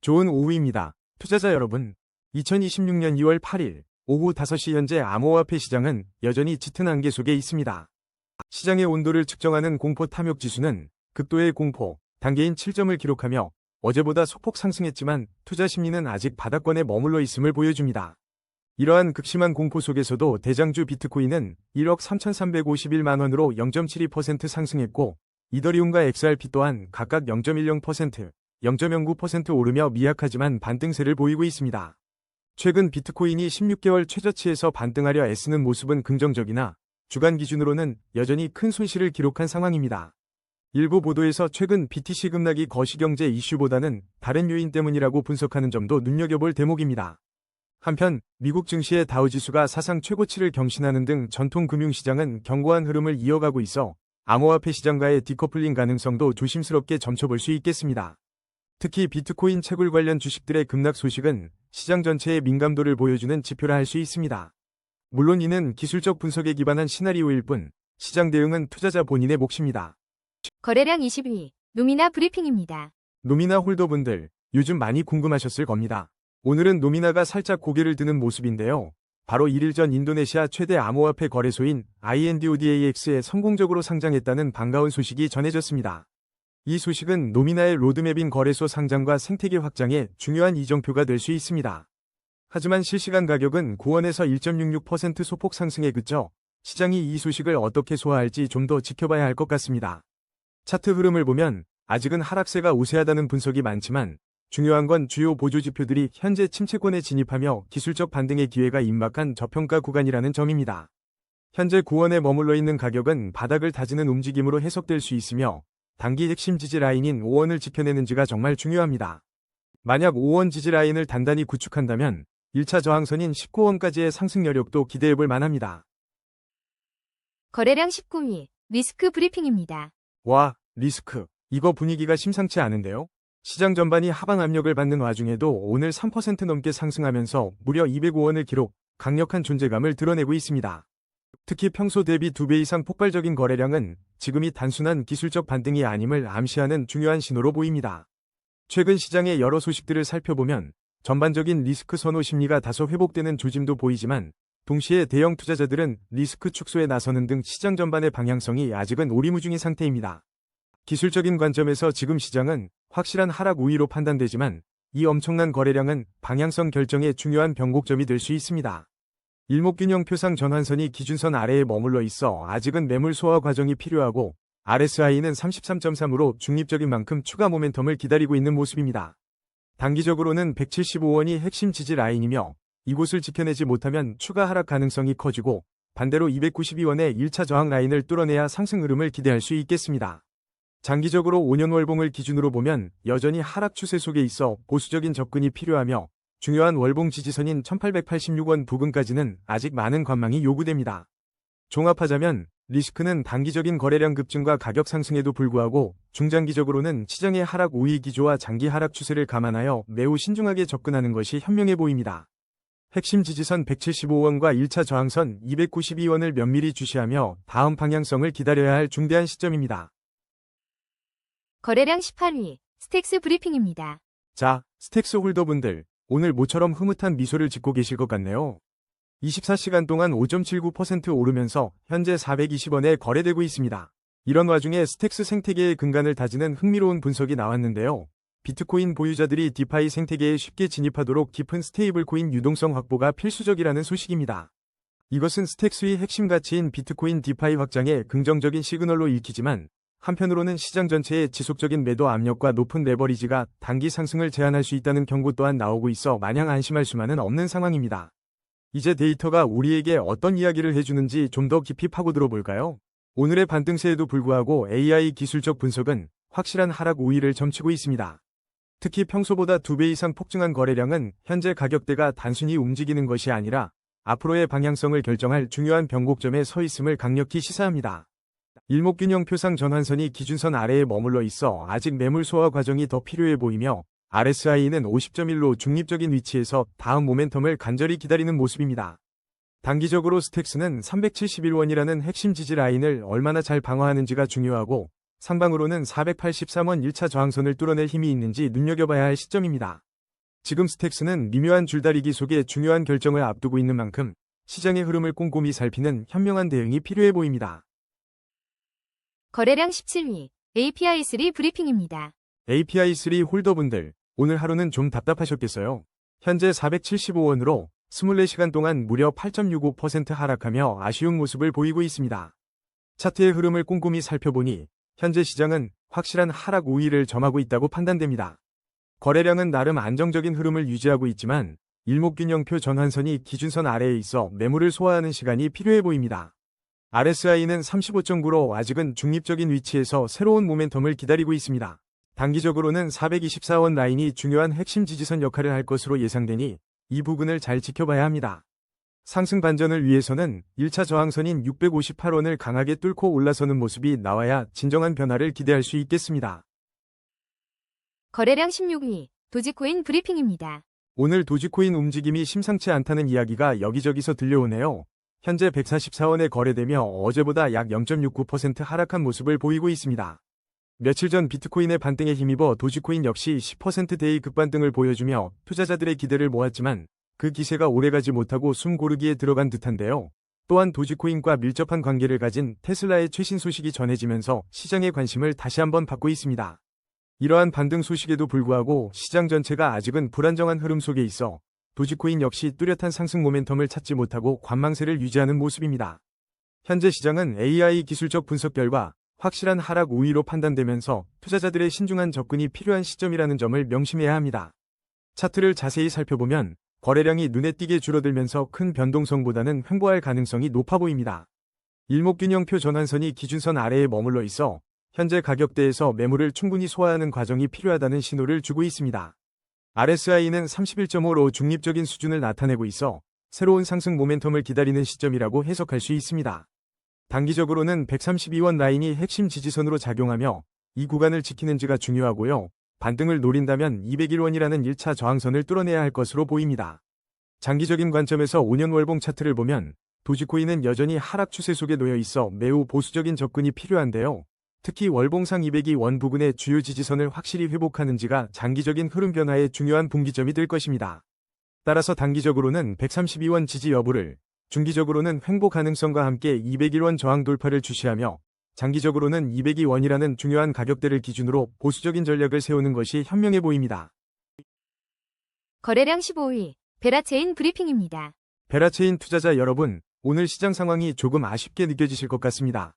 좋은 오후입니다. 투자자 여러분. 2026년 2월 8일 오후 5시 현재 암호화폐 시장은 여전히 짙은 안개 속에 있습니다. 시장의 온도를 측정하는 공포 탐욕 지수는 극도의 공포 단계인 7점을 기록하며 어제보다 소폭 상승했지만 투자 심리는 아직 바닥권에 머물러 있음을 보여줍니다. 이러한 극심한 공포 속에서도 대장주 비트코인은 1억 3,351만 원으로 0.72% 상승했고 이더리움과 XRP 또한 각각 0.10%, 0.09% 오르며 미약하지만 반등세를 보이고 있습니다. 최근 비트코인이 16개월 최저치에서 반등하려 애쓰는 모습은 긍정적이나 주간 기준으로는 여전히 큰 손실을 기록한 상황입니다. 일부 보도에서 최근 BTC 급락이 거시경제 이슈보다는 다른 요인 때문이라고 분석하는 점도 눈여겨볼 대목입니다. 한편 미국 증시의 다우지수가 사상 최고치를 경신하는 등 전통 금융시장은 견고한 흐름을 이어가고 있어 암호화폐 시장과의 디커플링 가능성도 조심스럽게 점쳐볼 수 있겠습니다. 특히 비트코인 채굴 관련 주식들의 급락 소식은 시장 전체의 민감도를 보여주는 지표라 할 수 있습니다. 물론 이는 기술적 분석에 기반한 시나리오일 뿐 시장 대응은 투자자 본인의 몫입니다. 거래량 22. 노미나 브리핑입니다. 노미나 홀더분들 요즘 많이 궁금하셨을 겁니다. 오늘은 노미나가 살짝 고개를 드는 모습인데요. 바로 1일 전 인도네시아 최대 암호화폐 거래소인 INDODAX에 성공적으로 상장했다는 반가운 소식이 전해졌습니다. 이 소식은 노미나의 로드맵인 거래소 상장과 생태계 확장에 중요한 이정표가 될 수 있습니다. 하지만 실시간 가격은 9원에서 1.66% 소폭 상승에 그쳐 시장이 이 소식을 어떻게 소화할지 좀 더 지켜봐야 할 것 같습니다. 차트 흐름을 보면 아직은 하락세가 우세하다는 분석이 많지만 중요한 건 주요 보조지표들이 현재 침체권에 진입하며 기술적 반등의 기회가 임박한 저평가 구간이라는 점입니다. 현재 9원에 머물러 있는 가격은 바닥을 다지는 움직임으로 해석될 수 있으며 단기 핵심 지지 라인인 5원을 지켜내는지가 정말 중요합니다. 만약 5원 지지 라인을 단단히 구축한다면 1차 저항선인 19원까지의 상승 여력도 기대해볼 만합니다. 거래량 19위. 리스크 브리핑입니다. 와, 리스크. 이거 분위기가 심상치 않은데요? 시장 전반이 하방 압력을 받는 와중에도 오늘 3% 넘게 상승하면서 무려 205원을 기록, 강력한 존재감을 드러내고 있습니다. 특히 평소 대비 2배 이상 폭발적인 거래량은 지금이 단순한 기술적 반등이 아님을 암시하는 중요한 신호로 보입니다. 최근 시장의 여러 소식들을 살펴보면 전반적인 리스크 선호 심리가 다소 회복되는 조짐도 보이지만 동시에 대형 투자자들은 리스크 축소에 나서는 등 시장 전반의 방향성이 아직은 오리무중인 상태입니다. 기술적인 관점에서 지금 시장은 확실한 하락 우위로 판단되지만 이 엄청난 거래량은 방향성 결정의 중요한 변곡점이 될 수 있습니다. 일목균형 표상 전환선이 기준선 아래에 머물러 있어 아직은 매물 소화 과정이 필요하고 RSI는 33.3으로 중립적인 만큼 추가 모멘텀을 기다리고 있는 모습입니다. 단기적으로는 175원이 핵심 지지 라인이며 이곳을 지켜내지 못하면 추가 하락 가능성이 커지고 반대로 292원의 1차 저항 라인을 뚫어내야 상승 흐름을 기대할 수 있겠습니다. 장기적으로 5년 월봉을 기준으로 보면 여전히 하락 추세 속에 있어 보수적인 접근이 필요하며 중요한 월봉 지지선인 1886원 부근까지는 아직 많은 관망이 요구됩니다. 종합하자면 리스크는 단기적인 거래량 급증과 가격 상승에도 불구하고 중장기적으로는 시장의 하락 우위 기조와 장기 하락 추세를 감안하여 매우 신중하게 접근하는 것이 현명해 보입니다. 핵심 지지선 175원과 1차 저항선 292원을 면밀히 주시하며 다음 방향성을 기다려야 할 중대한 시점입니다. 거래량 18위. 스택스 브리핑입니다. 자, 스택스 홀더분들, 오늘 모처럼 흐뭇한 미소를 짓고 계실 것 같네요. 24시간 동안 5.79% 오르면서 현재 420원에 거래되고 있습니다. 이런 와중에 스택스 생태계의 근간을 다지는 흥미로운 분석이 나왔는데요. 비트코인 보유자들이 디파이 생태계에 쉽게 진입하도록 깊은 스테이블 코인 유동성 확보가 필수적이라는 소식입니다. 이것은 스택스의 핵심 가치인 비트코인 디파이 확장에 긍정적인 시그널로 읽히지만 한편으로는 시장 전체의 지속적인 매도 압력과 높은 레버리지가 단기 상승을 제한할 수 있다는 경고 또한 나오고 있어 마냥 안심할 수만은 없는 상황입니다. 이제 데이터가 우리에게 어떤 이야기를 해주는지 좀 더 깊이 파고들어 볼까요? 오늘의 반등세에도 불구하고 AI 기술적 분석은 확실한 하락 우위를 점치고 있습니다. 특히 평소보다 2배 이상 폭증한 거래량은 현재 가격대가 단순히 움직이는 것이 아니라 앞으로의 방향성을 결정할 중요한 변곡점에 서 있음을 강력히 시사합니다. 일목균형 표상 전환선이 기준선 아래에 머물러 있어 아직 매물 소화 과정이 더 필요해 보이며 RSI는 50.1로 중립적인 위치에서 다음 모멘텀을 간절히 기다리는 모습입니다. 단기적으로 스택스는 371원이라는 핵심 지지 라인을 얼마나 잘 방어하는지가 중요하고 상방으로는 483원 1차 저항선을 뚫어낼 힘이 있는지 눈여겨봐야 할 시점입니다. 지금 스택스는 미묘한 줄다리기 속에 중요한 결정을 앞두고 있는 만큼 시장의 흐름을 꼼꼼히 살피는 현명한 대응이 필요해 보입니다. 거래량 17위, API3 브리핑입니다. API3 홀더분들, 오늘 하루는 좀 답답하셨겠어요? 현재 475원으로 24시간 동안 무려 8.65% 하락하며 아쉬운 모습을 보이고 있습니다. 차트의 흐름을 꼼꼼히 살펴보니 현재 시장은 확실한 하락 우위를 점하고 있다고 판단됩니다. 거래량은 나름 안정적인 흐름을 유지하고 있지만 일목균형표 전환선이 기준선 아래에 있어 매물을 소화하는 시간이 필요해 보입니다. RSI는 35.9로 아직은 중립적인 위치에서 새로운 모멘텀을 기다리고 있습니다. 단기적으로는 424원 라인이 중요한 핵심 지지선 역할을 할 것으로 예상되니 이 부분을 잘 지켜봐야 합니다. 상승 반전을 위해서는 1차 저항선인 658원을 강하게 뚫고 올라서는 모습이 나와야 진정한 변화를 기대할 수 있겠습니다. 거래량 16위, 도지코인 브리핑입니다. 오늘 도지코인 움직임이 심상치 않다는 이야기가 여기저기서 들려오네요. 현재 144원에 거래되며 어제보다 약 0.69% 하락한 모습을 보이고 있습니다. 며칠 전 비트코인의 반등에 힘입어 도지코인 역시 10%대의 급반등을 보여주며 투자자들의 기대를 모았지만 그 기세가 오래가지 못하고 숨 고르기에 들어간 듯한데요. 또한 도지코인과 밀접한 관계를 가진 테슬라의 최신 소식이 전해지면서 시장의 관심을 다시 한번 받고 있습니다. 이러한 반등 소식에도 불구하고 시장 전체가 아직은 불안정한 흐름 속에 있어 도지코인 역시 뚜렷한 상승 모멘텀을 찾지 못하고 관망세를 유지하는 모습입니다. 현재 시장은 AI 기술적 분석 결과 확실한 하락 우위로 판단되면서 투자자들의 신중한 접근이 필요한 시점이라는 점을 명심해야 합니다. 차트를 자세히 살펴보면 거래량이 눈에 띄게 줄어들면서 큰 변동성보다는 횡보할 가능성이 높아 보입니다. 일목균형표 전환선이 기준선 아래에 머물러 있어 현재 가격대에서 매물을 충분히 소화하는 과정이 필요하다는 신호를 주고 있습니다. RSI는 31.5로 중립적인 수준을 나타내고 있어 새로운 상승 모멘텀을 기다리는 시점이라고 해석할 수 있습니다. 단기적으로는 132원 라인이 핵심 지지선으로 작용하며 이 구간을 지키는지가 중요하고요. 반등을 노린다면 201원이라는 1차 저항선을 뚫어내야 할 것으로 보입니다. 장기적인 관점에서 5년 월봉 차트를 보면 도지코인은 여전히 하락 추세 속에 놓여 있어 매우 보수적인 접근이 필요한데요. 특히 월봉상 202원 부근의 주요 지지선을 확실히 회복하는지가 장기적인 흐름 변화의 중요한 분기점이 될 것입니다. 따라서 단기적으로는 132원 지지 여부를, 중기적으로는 횡보 가능성과 함께 201원 저항 돌파를 주시하며 장기적으로는 202원이라는 중요한 가격대를 기준으로 보수적인 전략을 세우는 것이 현명해 보입니다. 거래량 15위, 베라체인 브리핑입니다. 베라체인 투자자 여러분, 오늘 시장 상황이 조금 아쉽게 느껴지실 것 같습니다.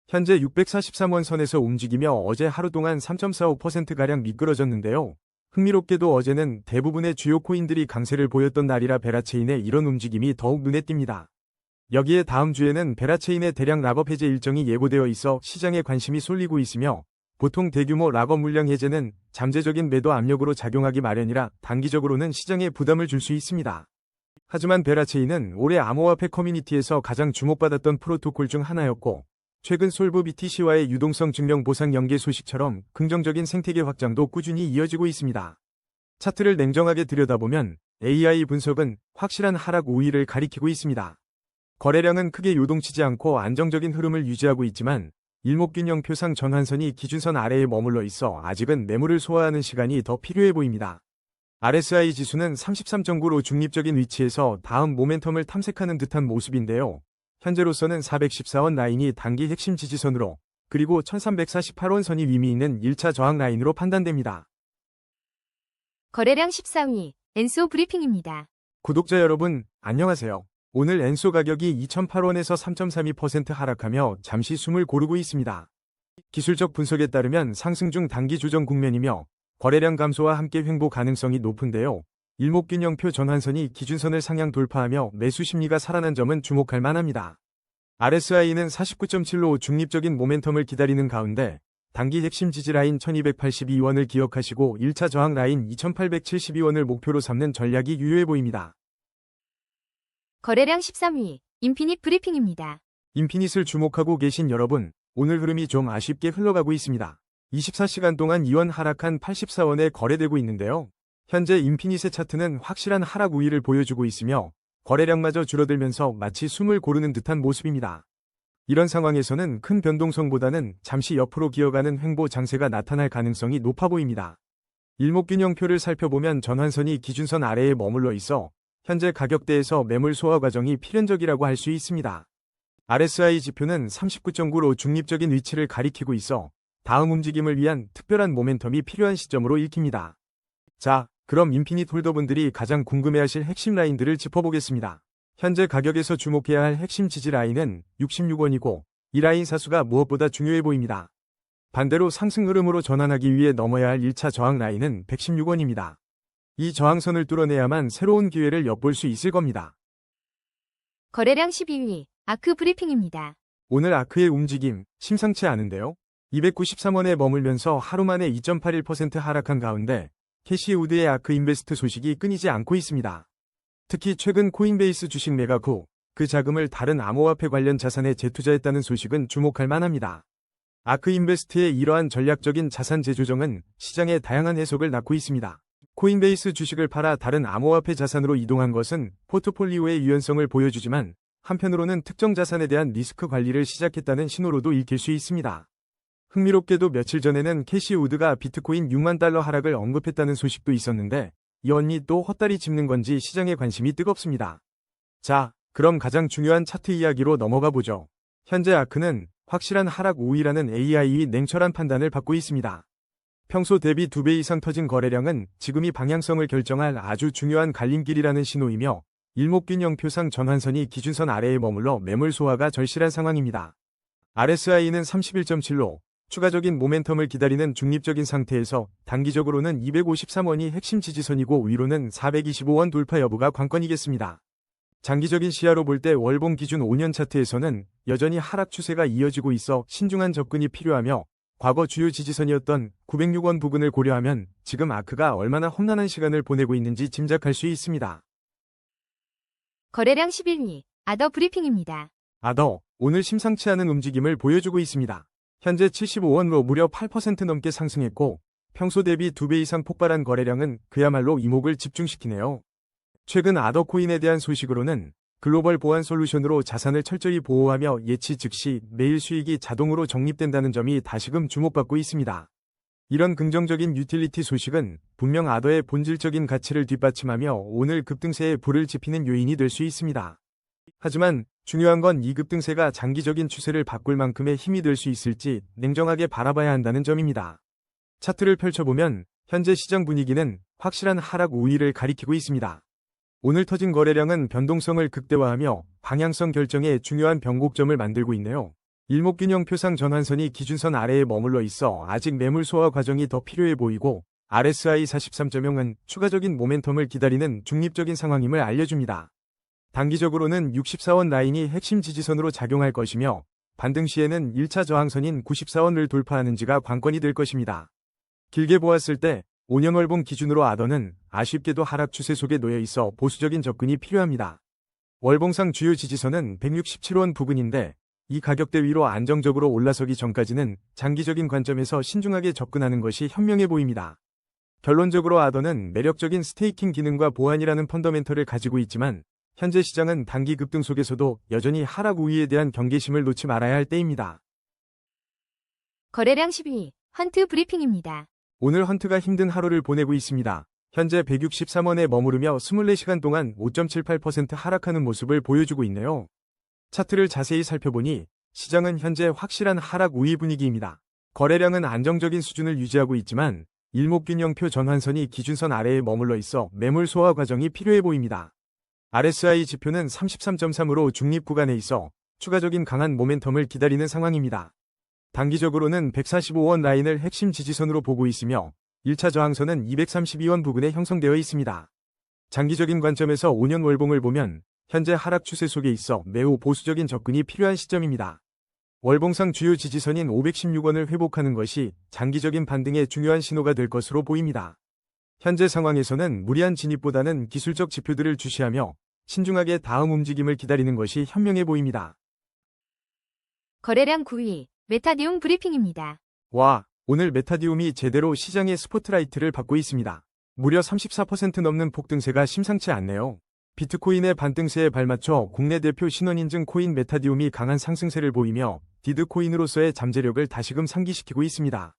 현재 643원 선에서 움직이며 어제 하루 동안 3.45%가량 미끄러졌는데요. 흥미롭게도 어제는 대부분의 주요 코인들이 강세를 보였던 날이라 베라체인의 이런 움직임이 더욱 눈에 띕니다. 여기에 다음 주에는 베라체인의 대량 락업 해제 일정이 예고되어 있어 시장에 관심이 쏠리고 있으며 보통 대규모 락업 물량 해제는 잠재적인 매도 압력으로 작용하기 마련이라 단기적으로는 시장에 부담을 줄 수 있습니다. 하지만 베라체인은 올해 암호화폐 커뮤니티에서 가장 주목받았던 프로토콜 중 하나였고 최근 솔브 BTC와의 유동성 증명 보상 연계 소식처럼 긍정적인 생태계 확장도 꾸준히 이어지고 있습니다. 차트를 냉정하게 들여다보면 AI 분석은 확실한 하락 우위를 가리키고 있습니다. 거래량은 크게 요동치지 않고 안정적인 흐름을 유지하고 있지만 일목균형표상 전환선이 기준선 아래에 머물러 있어 아직은 매물을 소화하는 시간이 더 필요해 보입니다. RSI 지수는 33.9로 중립적인 위치에서 다음 모멘텀을 탐색하는 듯한 모습인데요. 현재로서는 414원 라인이 단기 핵심 지지선으로 그리고 1348원 선이 의미 있는 1차 저항 라인으로 판단됩니다. 거래량 14위, 엔소 브리핑입니다. 구독자 여러분, 안녕하세요. 오늘 엔소 가격이 2008원에서 3.32% 하락하며 잠시 숨을 고르고 있습니다. 기술적 분석에 따르면 상승 중 단기 조정 국면이며 거래량 감소와 함께 횡보 가능성이 높은데요. 일목균형표 전환선이 기준선을 상향 돌파하며 매수 심리가 살아난 점은 주목할 만합니다. RSI는 49.7로 중립적인 모멘텀을 기다리는 가운데 단기 핵심 지지 라인 1282원을 기억하시고 1차 저항 라인 2872원을 목표로 삼는 전략이 유효해 보입니다. 거래량 13위, 인피닛 브리핑입니다. 인피닛을 주목하고 계신 여러분, 오늘 흐름이 좀 아쉽게 흘러가고 있습니다. 24시간 동안 2원 하락한 84원에 거래되고 있는데요. 현재 인피닛의 차트는 확실한 하락 우위를 보여주고 있으며 거래량마저 줄어들면서 마치 숨을 고르는 듯한 모습입니다. 이런 상황에서는 큰 변동성보다는 잠시 옆으로 기어가는 횡보 장세가 나타날 가능성이 높아 보입니다. 일목균형표를 살펴보면 전환선이 기준선 아래에 머물러 있어 현재 가격대에서 매물 소화 과정이 필연적이라고 할 수 있습니다. RSI 지표는 39.9로 중립적인 위치를 가리키고 있어 다음 움직임을 위한 특별한 모멘텀이 필요한 시점으로 읽힙니다. 자, 그럼 인피니트 홀더분들이 가장 궁금해하실 핵심 라인들을 짚어보겠습니다. 현재 가격에서 주목해야 할 핵심 지지 라인은 66원이고 이 라인 사수가 무엇보다 중요해 보입니다. 반대로 상승 흐름으로 전환하기 위해 넘어야 할 1차 저항 라인은 116원입니다. 이 저항선을 뚫어내야만 새로운 기회를 엿볼 수 있을 겁니다. 거래량 12위, 아크 브리핑입니다. 오늘 아크의 움직임 심상치 않은데요. 293원에 머물면서 하루 만에 2.81% 하락한 가운데 캐시우드의 아크 인베스트 소식이 끊이지 않고 있습니다. 특히 최근 코인베이스 주식 매각 후 그 자금을 다른 암호화폐 관련 자산에 재투자했다는 소식은 주목할 만합니다. 아크 인베스트의 이러한 전략적인 자산 재조정은 시장에 다양한 해석을 낳고 있습니다. 코인베이스 주식을 팔아 다른 암호화폐 자산으로 이동한 것은 포트폴리오의 유연성을 보여주지만 한편으로는 특정 자산에 대한 리스크 관리를 시작했다는 신호로도 읽힐 수 있습니다. 흥미롭게도 며칠 전에는 캐시우드가 비트코인 6만 달러 하락을 언급했다는 소식도 있었는데 이 언니 또 헛다리 짚는 건지 시장의 관심이 뜨겁습니다. 자, 그럼 가장 중요한 차트 이야기로 넘어가 보죠. 현재 아크는 확실한 하락 우위라는 AI의 냉철한 판단을 받고 있습니다. 평소 대비 2배 이상 터진 거래량은 지금이 방향성을 결정할 아주 중요한 갈림길이라는 신호이며 일목균형표상 전환선이 기준선 아래에 머물러 매물 소화가 절실한 상황입니다. RSI는 31.7로 추가적인 모멘텀을 기다리는 중립적인 상태에서 단기적으로는 253원이 핵심 지지선이고 위로는 425원 돌파 여부가 관건이겠습니다. 장기적인 시야로 볼 때 월봉 기준 5년 차트에서는 여전히 하락 추세가 이어지고 있어 신중한 접근이 필요하며 과거 주요 지지선이었던 906원 부근을 고려하면 지금 아크가 얼마나 험난한 시간을 보내고 있는지 짐작할 수 있습니다. 거래량 11위, 아더 브리핑입니다. 아더, 오늘 심상치 않은 움직임을 보여주고 있습니다. 현재 75원으로 무려 8% 넘게 상승했고 평소 대비 2배 이상 폭발한 거래량은 그야말로 이목을 집중시키네요. 최근 아더코인에 대한 소식으로는 글로벌 보안 솔루션으로 자산을 철저히 보호하며 예치 즉시 매일 수익이 자동으로 적립된다는 점이 다시금 주목받고 있습니다. 이런 긍정적인 유틸리티 소식은 분명 아더의 본질적인 가치를 뒷받침하며 오늘 급등세에 불을 지피는 요인이 될 수 있습니다. 하지만 중요한 건 이 급등세가 장기적인 추세를 바꿀 만큼의 힘이 될 수 있을지 냉정하게 바라봐야 한다는 점입니다. 차트를 펼쳐보면 현재 시장 분위기는 확실한 하락 우위를 가리키고 있습니다. 오늘 터진 거래량은 변동성을 극대화하며 방향성 결정에 중요한 변곡점을 만들고 있네요. 일목균형표상 전환선이 기준선 아래에 머물러 있어 아직 매물 소화 과정이 더 필요해 보이고 RSI 43.0은 추가적인 모멘텀을 기다리는 중립적인 상황임을 알려줍니다. 단기적으로는 64원 라인이 핵심 지지선으로 작용할 것이며 반등 시에는 1차 저항선인 94원을 돌파하는지가 관건이 될 것입니다. 길게 보았을 때 5년 월봉 기준으로 아더는 아쉽게도 하락 추세 속에 놓여 있어 보수적인 접근이 필요합니다. 월봉상 주요 지지선은 167원 부근인데 이 가격대 위로 안정적으로 올라서기 전까지는 장기적인 관점에서 신중하게 접근하는 것이 현명해 보입니다. 결론적으로 아더는 매력적인 스테이킹 기능과 보안이라는 펀더멘털을 가지고 있지만 현재 시장은 단기 급등 속에서도 여전히 하락 우위에 대한 경계심을 놓지 말아야 할 때입니다. 거래량 12위, 헌트 브리핑입니다. 오늘 헌트가 힘든 하루를 보내고 있습니다. 현재 163원에 머무르며 24시간 동안 5.78% 하락하는 모습을 보여주고 있네요. 차트를 자세히 살펴보니 시장은 현재 확실한 하락 우위 분위기입니다. 거래량은 안정적인 수준을 유지하고 있지만 일목균형표 전환선이 기준선 아래에 머물러 있어 매물 소화 과정이 필요해 보입니다. RSI 지표는 33.3으로 중립 구간에 있어 추가적인 강한 모멘텀을 기다리는 상황입니다. 단기적으로는 145원 라인을 핵심 지지선으로 보고 있으며 1차 저항선은 232원 부근에 형성되어 있습니다. 장기적인 관점에서 5년 월봉을 보면 현재 하락 추세 속에 있어 매우 보수적인 접근이 필요한 시점입니다. 월봉상 주요 지지선인 516원을 회복하는 것이 장기적인 반등의 중요한 신호가 될 것으로 보입니다. 현재 상황에서는 무리한 진입보다는 기술적 지표들을 주시하며 신중하게 다음 움직임을 기다리는 것이 현명해 보입니다. 거래량 9위, 메타디움 브리핑입니다. 와, 오늘 메타디움이 제대로 시장의 스포트라이트를 받고 있습니다. 무려 34% 넘는 폭등세가 심상치 않네요. 비트코인의 반등세에 발맞춰 국내 대표 신원인증 코인 메타디움이 강한 상승세를 보이며 디드코인으로서의 잠재력을 다시금 상기시키고 있습니다.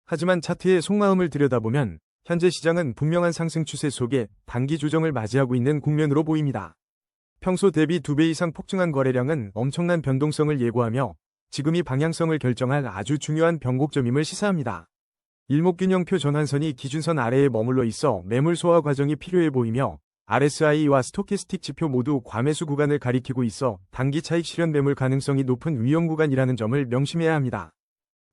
하지만 차트의 속마음을 들여다보면 현재 시장은 분명한 상승 추세 속에 단기 조정을 맞이하고 있는 국면으로 보입니다. 평소 대비 2배 이상 폭증한 거래량은 엄청난 변동성을 예고하며 지금이 방향성을 결정할 아주 중요한 변곡점임을 시사합니다. 일목균형표 전환선이 기준선 아래에 머물러 있어 매물 소화 과정이 필요해 보이며 RSI와 스토캐스틱 지표 모두 과매수 구간을 가리키고 있어 단기 차익 실현 매물 가능성이 높은 위험 구간이라는 점을 명심해야 합니다.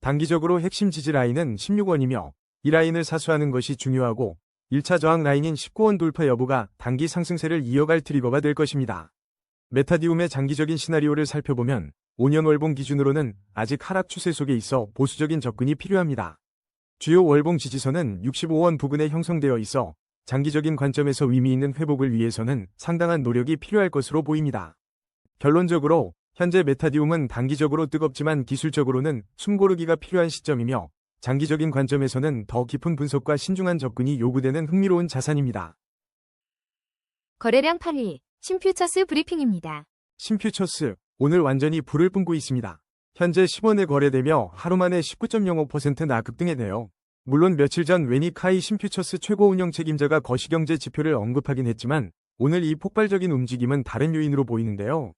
단기적으로 핵심 지지 라인은 16원이며 이 라인을 사수하는 것이 중요하고 1차 저항 라인인 19원 돌파 여부가 단기 상승세를 이어갈 트리거가 될 것입니다. 메타디움의 장기적인 시나리오를 살펴보면 5년 월봉 기준으로는 아직 하락 추세 속에 있어 보수적인 접근이 필요합니다. 주요 월봉 지지선은 65원 부근에 형성되어 있어 장기적인 관점에서 의미 있는 회복을 위해서는 상당한 노력이 필요할 것으로 보입니다. 결론적으로 현재 메타디움은 단기적으로 뜨겁지만 기술적으로는 숨고르기가 필요한 시점이며 장기적인 관점에서는 더 깊은 분석과 신중한 접근이 요구되는 흥미로운 자산입니다. 거래량 8위, 신퓨처스 브리핑입니다. 신퓨처스, 오늘 완전히 불을 뿜고 있습니다. 현재 10원에 거래되며 하루 만에 19.05% 낙급등했네요. 물론 며칠 전 웨니카이 신퓨처스 최고 운영 책임자가 거시경제 지표를 언급하긴 했지만 오늘 이 폭발적인 움직임은 다른 요인으로 보이는데요.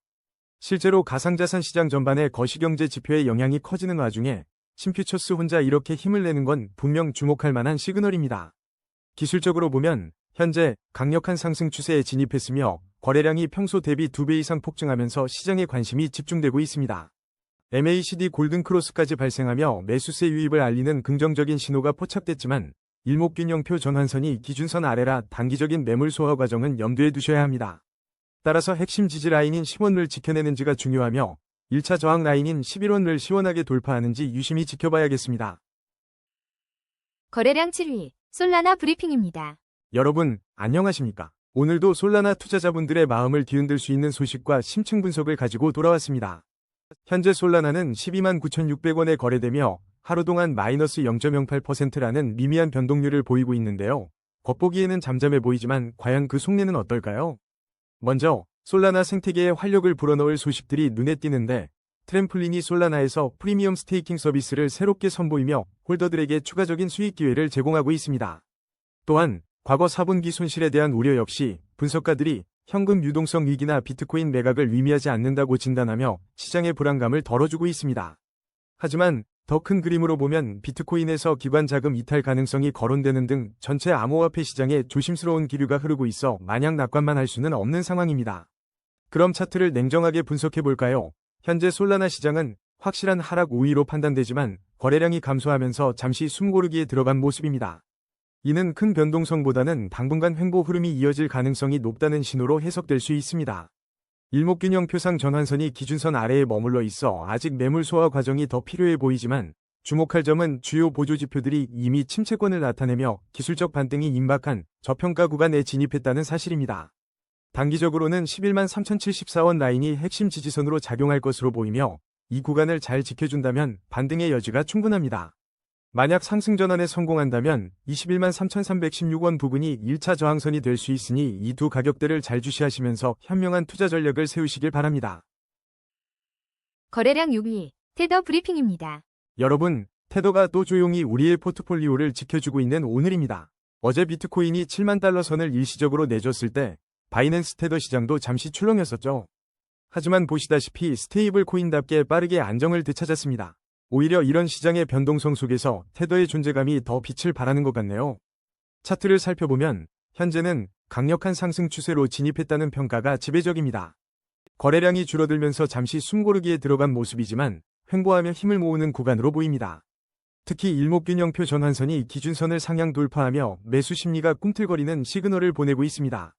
실제로 가상자산 시장 전반의 거시경제 지표의 영향이 커지는 와중에 신퓨처스 혼자 이렇게 힘을 내는 건 분명 주목할 만한 시그널입니다. 기술적으로 보면 현재 강력한 상승 추세에 진입했으며 거래량이 평소 대비 2배 이상 폭증하면서 시장의 관심이 집중되고 있습니다. MACD 골든크로스까지 발생하며 매수세 유입을 알리는 긍정적인 신호가 포착됐지만 일목균형표 전환선이 기준선 아래라 단기적인 매물 소화 과정은 염두에 두셔야 합니다. 따라서 핵심 지지 라인인 10원을 지켜내는지가 중요하며 1차 저항 라인인 11원을 시원하게 돌파하는지 유심히 지켜봐야겠습니다. 거래량 7위, 솔라나 브리핑입니다. 여러분, 안녕하십니까? 오늘도 솔라나 투자자분들의 마음을 뒤흔들 수 있는 소식과 심층 분석을 가지고 돌아왔습니다. 현재 솔라나는 12만 9,600원에 거래되며 하루 동안 마이너스 0.08%라는 미미한 변동률을 보이고 있는데요. 겉보기에는 잠잠해 보이지만 과연 그 속내는 어떨까요? 먼저 솔라나 생태계에 활력을 불어넣을 소식들이 눈에 띄는데 트램플린이 솔라나에서 프리미엄 스테이킹 서비스를 새롭게 선보이며 홀더들에게 추가적인 수익 기회를 제공하고 있습니다. 또한 과거 4분기 손실에 대한 우려 역시 분석가들이 현금 유동성 위기나 비트코인 매각을 의미하지 않는다고 진단하며 시장의 불안감을 덜어주고 있습니다. 하지만 더 큰 그림으로 보면 비트코인에서 기관 자금 이탈 가능성이 거론되는 등 전체 암호화폐 시장에 조심스러운 기류가 흐르고 있어 마냥 낙관만 할 수는 없는 상황입니다. 그럼 차트를 냉정하게 분석해 볼까요? 현재 솔라나 시장은 확실한 하락 우위로 판단되지만 거래량이 감소하면서 잠시 숨고르기에 들어간 모습입니다. 이는 큰 변동성보다는 당분간 횡보 흐름이 이어질 가능성이 높다는 신호로 해석될 수 있습니다. 일목균형 표상 전환선이 기준선 아래에 머물러 있어 아직 매물 소화 과정이 더 필요해 보이지만 주목할 점은 주요 보조 지표들이 이미 침체권을 나타내며 기술적 반등이 임박한 저평가 구간에 진입했다는 사실입니다. 단기적으로는 11만 3,074원 라인이 핵심 지지선으로 작용할 것으로 보이며 이 구간을 잘 지켜준다면 반등의 여지가 충분합니다. 만약 상승 전환에 성공한다면 21만 3,316원 부근이 1차 저항선이 될 수 있으니 이 두 가격대를 잘 주시하시면서 현명한 투자 전략을 세우시길 바랍니다. 거래량 6위, 테더 브리핑입니다. 여러분, 테더가 또 조용히 우리의 포트폴리오를 지켜주고 있는 오늘입니다. 어제 비트코인이 7만 달러 선을 일시적으로 내줬을 때 바이낸스 테더 시장도 잠시 출렁였었죠. 하지만 보시다시피 스테이블 코인답게 빠르게 안정을 되찾았습니다. 오히려 이런 시장의 변동성 속에서 테더의 존재감이 더 빛을 발하는 것 같네요. 차트를 살펴보면 현재는 강력한 상승 추세로 진입했다는 평가가 지배적입니다. 거래량이 줄어들면서 잠시 숨고르기에 들어간 모습이지만 횡보하며 힘을 모으는 구간으로 보입니다. 특히 일목균형표 전환선이 기준선을 상향 돌파하며 매수 심리가 꿈틀거리는 시그널을 보내고 있습니다.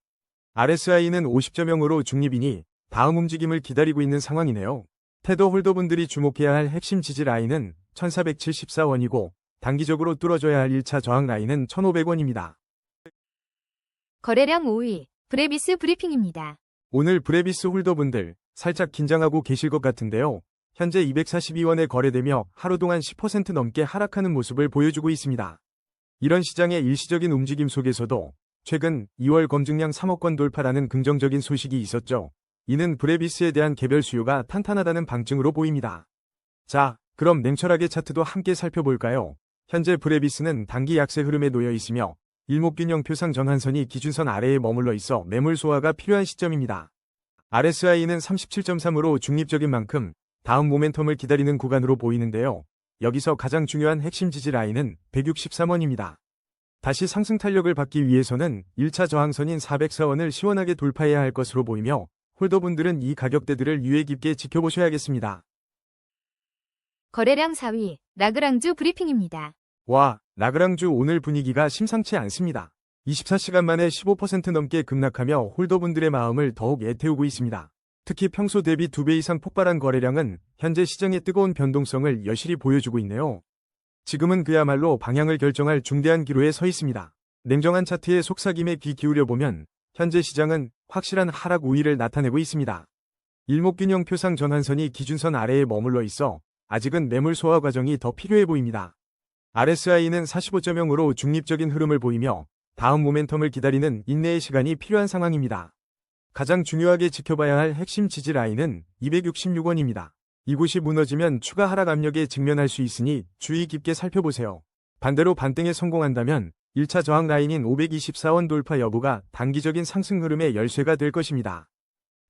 RSI는 50.0으로 중립이니 다음 움직임을 기다리고 있는 상황이네요. 테더 홀더분들이 주목해야 할 핵심 지지 라인은 1474원이고 단기적으로 뚫어줘야 할 1차 저항 라인은 1500원입니다. 거래량 5위, 브레비스 브리핑입니다. 오늘 브레비스 홀더분들 살짝 긴장하고 계실 것 같은데요. 현재 242원에 거래되며 하루 동안 10% 넘게 하락하는 모습을 보여주고 있습니다. 이런 시장의 일시적인 움직임 속에서도 최근 2월 검증량 3억 건 돌파라는 긍정적인 소식이 있었죠. 이는 브레비스에 대한 개별 수요가 탄탄하다는 방증으로 보입니다. 자, 그럼 냉철하게 차트도 함께 살펴볼까요? 현재 브레비스는 단기 약세 흐름에 놓여 있으며 일목균형 표상 전환선이 기준선 아래에 머물러 있어 매물 소화가 필요한 시점입니다. RSI는 37.3으로 중립적인 만큼 다음 모멘텀을 기다리는 구간으로 보이는데요. 여기서 가장 중요한 핵심 지지 라인은 163원입니다. 다시 상승 탄력을 받기 위해서는 1차 저항선인 404원을 시원하게 돌파해야 할 것으로 보이며 홀더분들은 이 가격대들을 유의 깊게 지켜보셔야겠습니다. 거래량 4위, 라그랑주 브리핑입니다. 와, 라그랑주 오늘 분위기가 심상치 않습니다. 24시간 만에 15% 넘게 급락하며 홀더분들의 마음을 더욱 애태우고 있습니다. 특히 평소 대비 2배 이상 폭발한 거래량은 현재 시장의 뜨거운 변동성을 여실히 보여주고 있네요. 지금은 그야말로 방향을 결정할 중대한 기로에 서 있습니다. 냉정한 차트에 속삭임에 귀 기울여보면 현재 시장은 확실한 하락 우위를 나타내고 있습니다. 일목균형 표상 전환선이 기준선 아래에 머물러 있어 아직은 매물 소화 과정이 더 필요해 보입니다. RSI는 45.0으로 중립적인 흐름을 보이며 다음 모멘텀을 기다리는 인내의 시간이 필요한 상황입니다. 가장 중요하게 지켜봐야 할 핵심 지지 라인은 266원입니다. 이곳이 무너지면 추가 하락 압력에 직면할 수 있으니 주의 깊게 살펴보세요. 반대로 반등에 성공한다면 1차 저항 라인인 524원 돌파 여부가 단기적인 상승 흐름의 열쇠가 될 것입니다.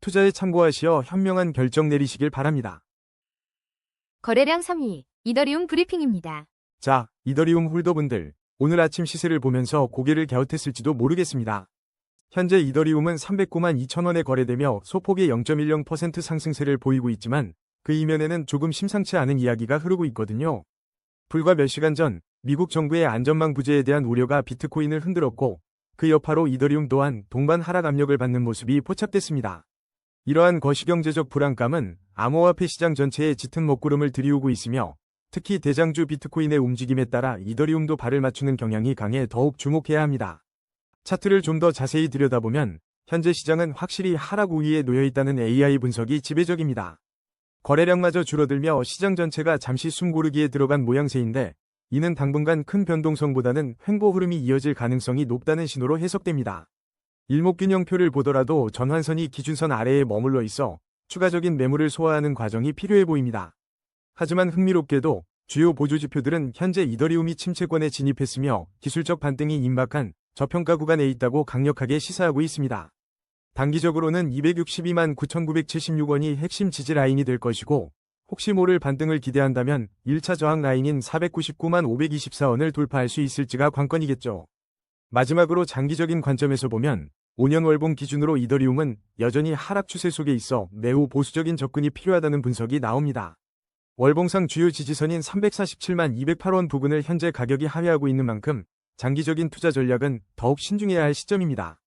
투자에 참고하시어 현명한 결정 내리시길 바랍니다. 거래량 3위, 이더리움 브리핑입니다. 자, 이더리움 홀더분들, 오늘 아침 시세를 보면서 고개를 갸웃했을지도 모르겠습니다. 현재 이더리움은 309만 2천원에 거래되며 소폭의 0.10% 상승세를 보이고 있지만 그 이면에는 조금 심상치 않은 이야기가 흐르고 있거든요. 불과 몇 시간 전 미국 정부의 안전망 부재에 대한 우려가 비트코인을 흔들었고 그 여파로 이더리움 또한 동반 하락 압력을 받는 모습이 포착됐습니다. 이러한 거시경제적 불안감은 암호화폐 시장 전체에 짙은 먹구름을 들이우고 있으며 특히 대장주 비트코인의 움직임에 따라 이더리움도 발을 맞추는 경향이 강해 더욱 주목해야 합니다. 차트를 좀 더 자세히 들여다보면 현재 시장은 확실히 하락 우위에 놓여 있다는 AI 분석이 지배적입니다. 거래량마저 줄어들며 시장 전체가 잠시 숨고르기에 들어간 모양새인데 이는 당분간 큰 변동성보다는 횡보 흐름이 이어질 가능성이 높다는 신호로 해석됩니다. 일목균형표를 보더라도 전환선이 기준선 아래에 머물러 있어 추가적인 매물을 소화하는 과정이 필요해 보입니다. 하지만 흥미롭게도 주요 보조지표들은 현재 이더리움이 침체권에 진입했으며 기술적 반등이 임박한 저평가 구간에 있다고 강력하게 시사하고 있습니다. 단기적으로는 262만 9,976원이 핵심 지지 라인이 될 것이고 혹시 모를 반등을 기대한다면 1차 저항 라인인 499만 524원을 돌파할 수 있을지가 관건이겠죠. 마지막으로 장기적인 관점에서 보면 5년 월봉 기준으로 이더리움은 여전히 하락 추세 속에 있어 매우 보수적인 접근이 필요하다는 분석이 나옵니다. 월봉상 주요 지지선인 347만 208원 부근을 현재 가격이 하회하고 있는 만큼 장기적인 투자 전략은 더욱 신중해야 할 시점입니다.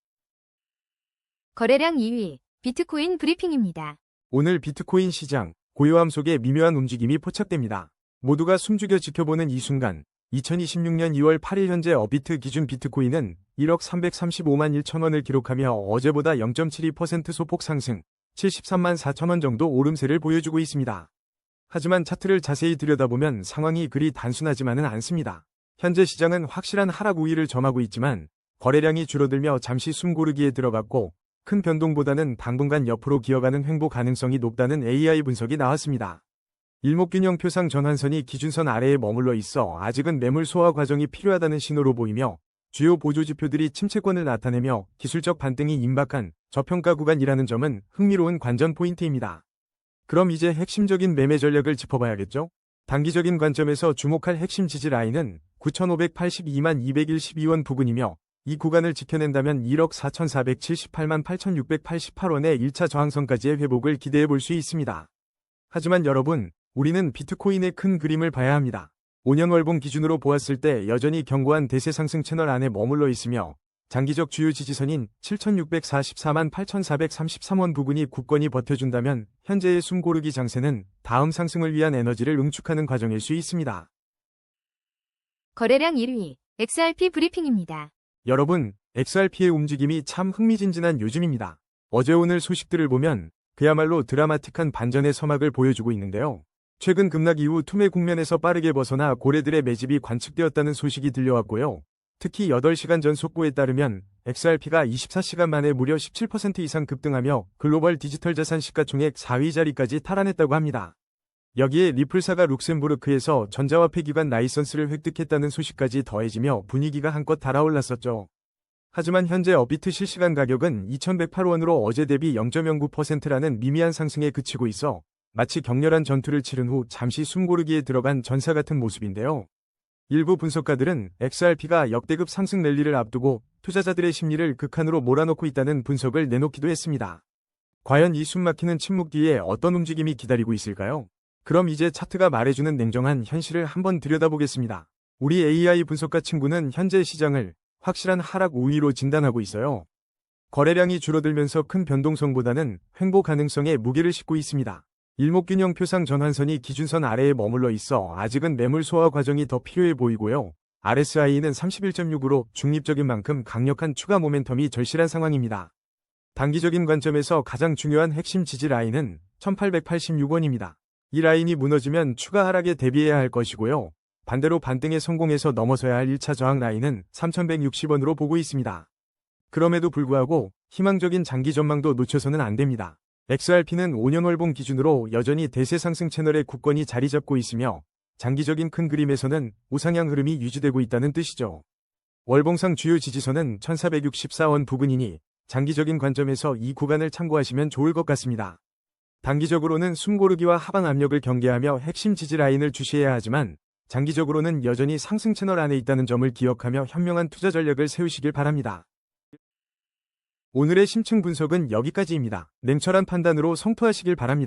거래량 2위, 비트코인 브리핑입니다. 오늘 비트코인 시장, 고요함 속에 미묘한 움직임이 포착됩니다. 모두가 숨죽여 지켜보는 이 순간, 2026년 2월 8일 현재 어비트 기준 비트코인은 1억 335만 1천원을 기록하며 어제보다 0.72% 소폭 상승, 73만 4천원 정도 오름세를 보여주고 있습니다. 하지만 차트를 자세히 들여다보면 상황이 그리 단순하지만은 않습니다. 현재 시장은 확실한 하락 우위를 점하고 있지만 거래량이 줄어들며 잠시 숨고르기에 들어갔고 큰 변동보다는 당분간 옆으로 기어가는 횡보 가능성이 높다는 AI 분석이 나왔습니다. 일목균형 표상 전환선이 기준선 아래에 머물러 있어 아직은 매물 소화 과정이 필요하다는 신호로 보이며 주요 보조지표들이 침체권을 나타내며 기술적 반등이 임박한 저평가 구간이라는 점은 흥미로운 관전 포인트입니다. 그럼 이제 핵심적인 매매 전략을 짚어봐야겠죠? 단기적인 관점에서 주목할 핵심 지지 라인은 9,582만 212원 부근이며 이 구간을 지켜낸다면 1억 4,478만 8,688원의 1차 저항선까지의 회복을 기대해 볼 수 있습니다. 하지만 여러분, 우리는 비트코인의 큰 그림을 봐야 합니다. 5년 월봉 기준으로 보았을 때 여전히 견고한 대세 상승 채널 안에 머물러 있으며 장기적 주요 지지선인 7,644만 8,433원 부근이 굳건히 버텨준다면 현재의 숨고르기 장세는 다음 상승을 위한 에너지를 응축하는 과정일 수 있습니다. 거래량 1위, XRP 브리핑입니다. 여러분, XRP의 움직임이 참 흥미진진한 요즘입니다. 어제 오늘 소식들을 보면 그야말로 드라마틱한 반전의 서막을 보여주고 있는데요. 최근 급락 이후 투매 국면에서 빠르게 벗어나 고래들의 매집이 관측되었다는 소식이 들려왔고요. 특히 8시간 전 속보에 따르면 XRP가 24시간 만에 무려 17% 이상 급등하며 글로벌 디지털 자산 시가총액 4위 자리까지 탈환했다고 합니다. 여기에 리플사가 룩셈부르크에서 전자화폐 기관 라이선스를 획득했다는 소식까지 더해지며 분위기가 한껏 달아올랐었죠. 하지만 현재 업비트 실시간 가격은 2108원으로 어제 대비 0.09%라는 미미한 상승에 그치고 있어 마치 격렬한 전투를 치른 후 잠시 숨고르기에 들어간 전사 같은 모습인데요. 일부 분석가들은 XRP가 역대급 상승 랠리를 앞두고 투자자들의 심리를 극한으로 몰아넣고 있다는 분석을 내놓기도 했습니다. 과연 이 숨막히는 침묵 뒤에 어떤 움직임이 기다리고 있을까요? 그럼 이제 차트가 말해주는 냉정한 현실을 한번 들여다보겠습니다. 우리 AI 분석가 친구는 현재 시장을 확실한 하락 우위로 진단하고 있어요. 거래량이 줄어들면서 큰 변동성보다는 횡보 가능성에 무게를 싣고 있습니다. 일목균형 표상 전환선이 기준선 아래에 머물러 있어 아직은 매물 소화 과정이 더 필요해 보이고요. RSI는 31.6으로 중립적인 만큼 강력한 추가 모멘텀이 절실한 상황입니다. 단기적인 관점에서 가장 중요한 핵심 지지 라인은 1886원입니다. 이 라인이 무너지면 추가 하락에 대비해야 할 것이고요. 반대로 반등에 성공해서 넘어서야 할 1차 저항 라인은 3160원으로 보고 있습니다. 그럼에도 불구하고 희망적인 장기 전망도 놓쳐서는 안 됩니다. XRP는 5년 월봉 기준으로 여전히 대세 상승 채널의 굳건히 자리 잡고 있으며 장기적인 큰 그림에서는 우상향 흐름이 유지되고 있다는 뜻이죠. 월봉상 주요 지지선은 1464원 부근이니 장기적인 관점에서 이 구간을 참고하시면 좋을 것 같습니다. 단기적으로는 숨고르기와 하방 압력을 경계하며 핵심 지지 라인을 주시해야 하지만 장기적으로는 여전히 상승 채널 안에 있다는 점을 기억하며 현명한 투자 전략을 세우시길 바랍니다. 오늘의 심층 분석은 여기까지입니다. 냉철한 판단으로 성토하시길 바랍니다.